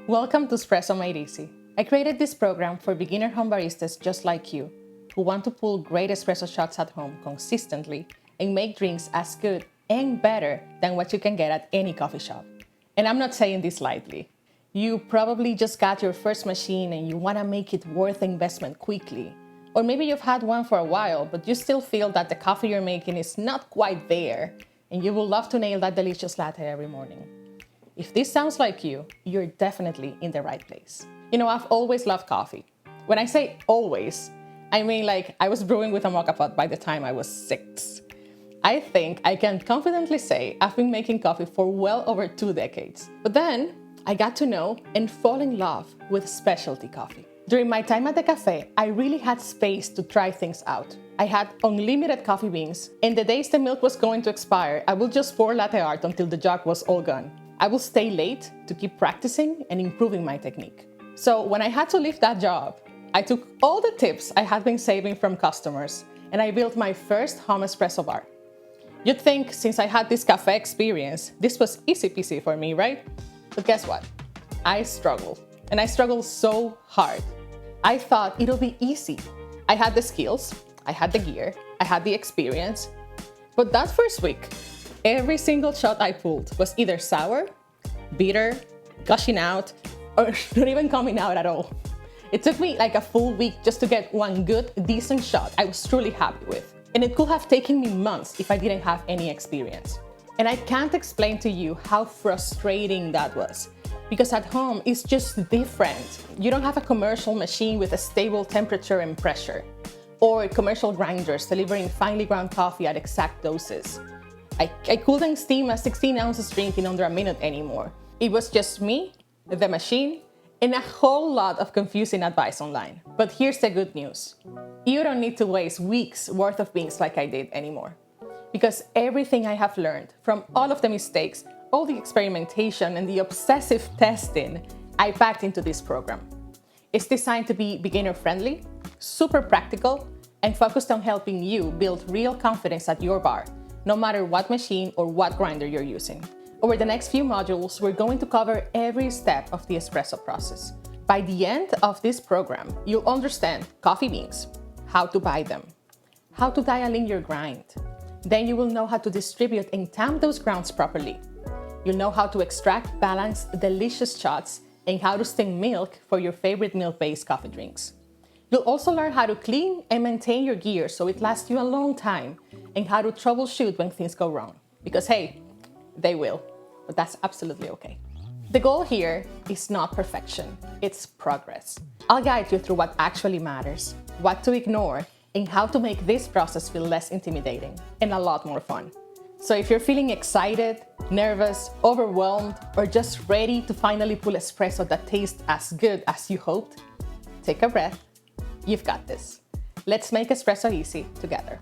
Welcome to Espresso Made Easy. I created this program for beginner home baristas just like you, who want to pull great espresso shots at home consistently and make drinks as good and better than what you can get at any coffee shop. And I'm not saying this lightly. You probably just got your first machine and you want to make it worth the investment quickly. Or maybe you've had one for a while, but you still feel that the coffee you're making is not quite there, and you would love to nail that delicious latte every morning. If this sounds like you, you're definitely in the right place. You know, I've always loved coffee. When I say always, I mean like I was brewing with a moka pot by the time I was 6. I think I can confidently say I've been making coffee for well over 2 decades. But then I got to know and fall in love with specialty coffee. During my time at the cafe, I really had space to try things out. I had unlimited coffee beans, and the days the milk was going to expire, I would just pour latte art until the jug was all gone. I would stay late to keep practicing and improving my technique. So when I had to leave that job, I took all the tips I had been saving from customers and I built my first home espresso bar. You'd think since I had this cafe experience, this was easy peasy for me, right? But guess what? I struggled, and I struggled so hard. I thought it'll be easy. I had the skills, I had the gear, I had the experience. But that first week, every single shot I pulled was either sour, bitter, gushing out, or not even coming out at all. It took me like a full week just to get one good, decent shot I was truly happy with. And it could have taken me months if I didn't have any experience. And I can't explain to you how frustrating that was. Because at home, it's just different. You don't have a commercial machine with a stable temperature and pressure, or commercial grinders delivering finely ground coffee at exact doses. I couldn't steam a 16 ounces drink in under a minute anymore. It was just me, the machine, and a whole lot of confusing advice online. But here's the good news. You don't need to waste weeks worth of beans like I did anymore. Because everything I have learned from all of the mistakes, all the experimentation and the obsessive testing, I packed into this program. It's designed to be beginner friendly, super practical, and focused on helping you build real confidence at your bar, no matter what machine or what grinder you're using. Over the next few modules, we're going to cover every step of the espresso process. By the end of this program, you'll understand coffee beans, how to buy them, how to dial in your grind. Then you will know how to distribute and tamp those grounds properly. You'll know how to extract balanced, delicious shots and how to steam milk for your favorite milk-based coffee drinks. You'll also learn how to clean and maintain your gear so it lasts you a long time, and how to troubleshoot when things go wrong. Because hey, they will, but that's absolutely okay. The goal here is not perfection, it's progress. I'll guide you through what actually matters, what to ignore, and how to make this process feel less intimidating and a lot more fun. So if you're feeling excited, nervous, overwhelmed, or just ready to finally pull espresso that tastes as good as you hoped, take a breath. You've got this. Let's make espresso easy together.